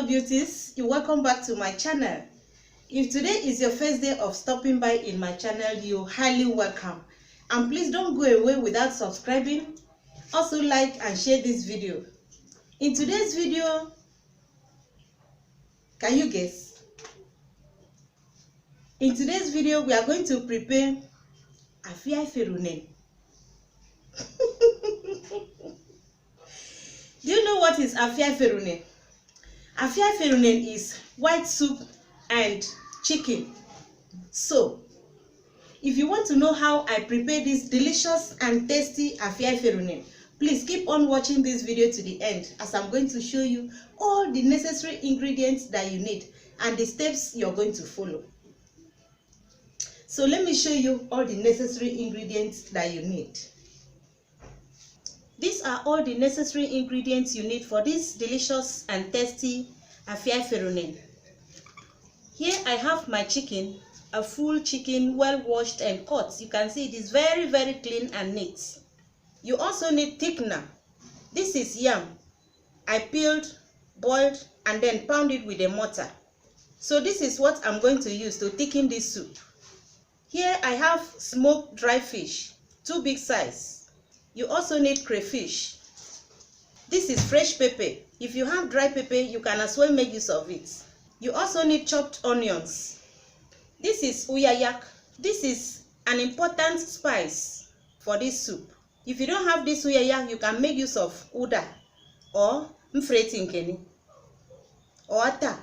Hello beauties, you're welcome back to my channel. If today is your first day of stopping by in my channel, you're highly welcome. And please don't go away without subscribing. Also like and share this video. In today's video, can you guess? In today's video, we are going to prepare Afia Efere Unen. Do you know what is Afia Efere Unen? Afia Efere Unen is white soup and chicken. So, if you want to know how I prepare this delicious and tasty Afia Efere Unen, please keep on watching this video to the end, as I'm going to show you all the necessary ingredients that you need and the steps you're going to follow. So let me show you all the necessary ingredients that you need. These are all the necessary ingredients you need for this delicious and tasty Afia Efere Unen. Here I have my chicken, a full chicken, well washed and cut. You can see it is very clean and neat. You also need thickener. This is yam. I peeled, boiled and then pounded with a mortar. So this is what I'm going to use to thicken this soup. Here I have smoked dry fish, 2 big size. You also need crayfish. This is fresh pepper. If you have dry pepper, you can as well make use of it. You also need chopped onions. This is Uyayak. This is an important spice for this soup. If you don't have this Uyayak, you can make use of Uda or Mfretinkeni or Ata.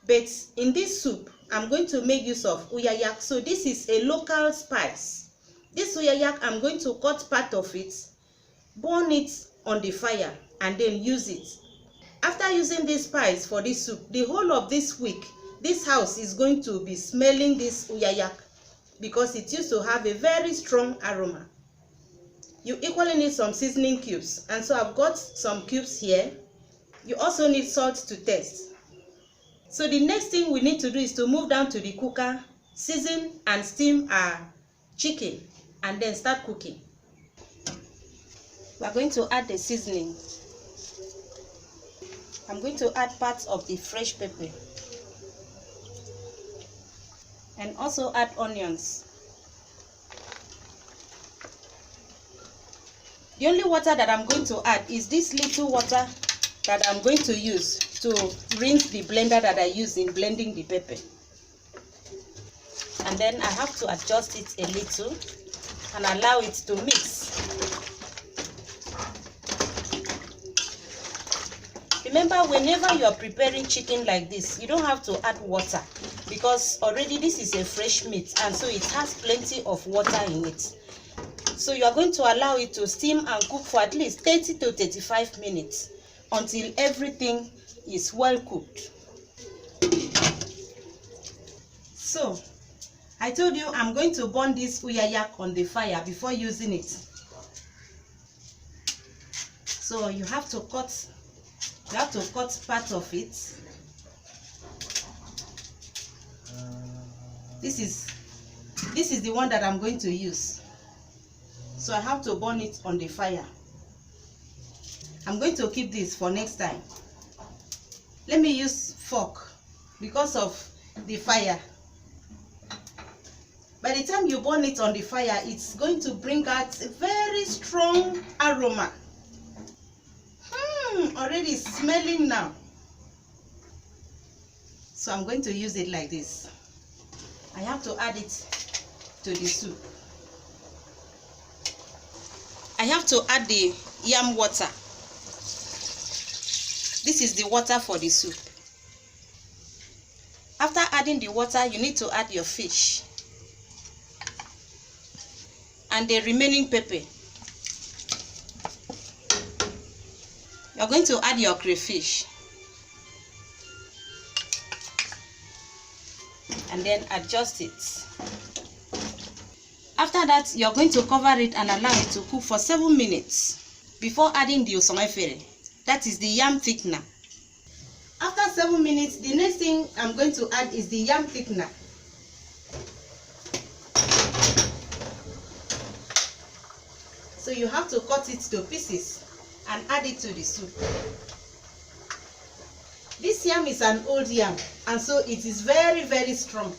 But in this soup, I'm going to make use of Uyayak. So this is a local spice. This Uyayak, I'm going to cut part of it, burn it on the fire, and then use it. After using this spice for this soup, the whole of this week, this house is going to be smelling this Uyayak because it used to have a very strong aroma. You equally need some seasoning cubes, and so I've got some cubes here. You also need salt to taste. So the next thing we need to do is to move down to the cooker, season and steam our chicken, and then start cooking. We are going to add the seasoning. I'm going to add parts of the fresh pepper and also add onions. The only water that I'm going to add is this little water that I'm going to use to rinse the blender that I use in blending the pepper. And then I have to adjust it a little and allow it to mix. Remember, whenever you are preparing chicken like this, you don't have to add water because already this is a fresh meat and so it has plenty of water in it. So you are going to allow it to steam and cook for at least 30 to 35 minutes until everything is well cooked. So I told you I'm going to burn this Uyayak on the fire before using it. So you have to cut part of it. This is the one that I'm going to use. So I have to burn it on the fire. I'm going to keep this for next time. Let me use fork because of the fire. By the time you burn it on the fire, it's going to bring out a very strong aroma. Already smelling now. So I'm going to use it like this. I have to add it to the soup. I have to add the yam water. This is the water for the soup. After adding the water, you need to add your fish and the remaining pepper. You're going to add your crayfish and then adjust it. After that, you're going to cover it and allow it to cook for 7 minutes before adding the Afia Efere. That is the yam thickener. After 7 minutes, the next thing I'm going to add is the yam thickener. So you have to cut it to pieces and add it to the soup. This This yam is an old yam, and so it is very, very strong.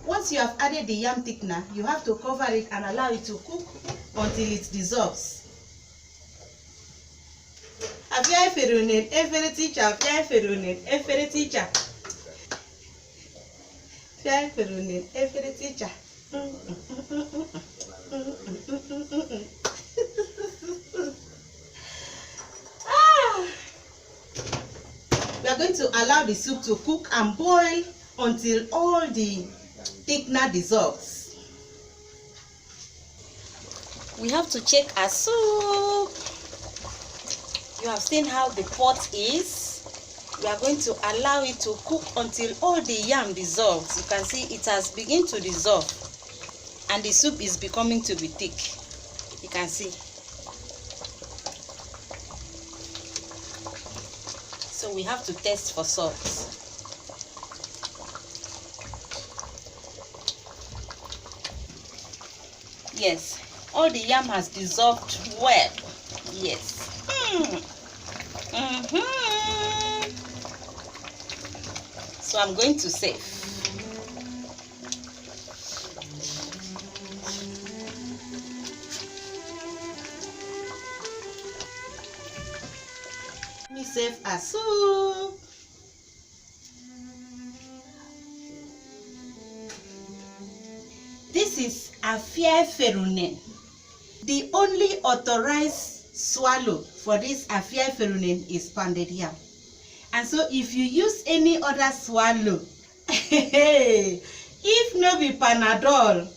Once you have added the yam thickener, you have to cover it and allow it to cook until it dissolves. Afia Efere Unen, Efere teacher, Afia Efere Unen, Efere teacher. Afia Efere Unen, Efere teacher. We are going to allow the soup to cook and boil until all the thickener dissolves. We have to check our soup. You have seen how the pot is. We are going to allow it to cook until all the yam dissolves. You can see it has begun to dissolve and the soup is becoming to be thick. You can see. So we have to test for salt. Yes, all the yam has dissolved well. Yes. So I'm going to save. Let me save a soup. This is Afia Efere Unen. The only authorized swallow for this Afia Efere Unen is pounded yam. And so if you use any other swallow, if no be Panadol,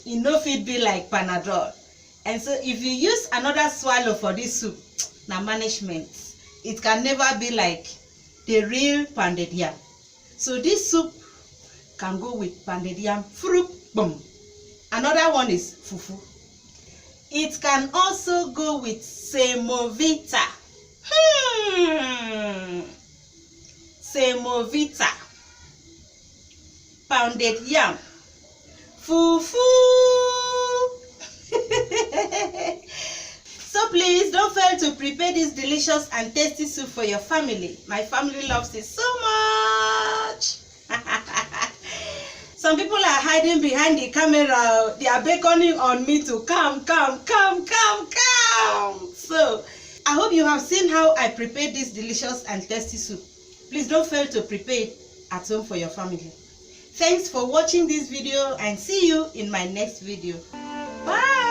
it no fit be like Panadol. And so if you use another swallow for this soup, na management. It can never be like the real pounded yam. So this soup can go with pounded yam, fruit, boom. Another one is fufu. It can also go with semovita. Semovita, pounded yam, fufu. So please don't fail to prepare this delicious and tasty soup for your family. My family loves it so much. Some people are hiding behind the camera. They are beckoning on me to come. So I hope you have seen how I prepared this delicious and tasty soup. Please don't fail to prepare it at home for your family. Thanks for watching this video and see you in my next video. Bye.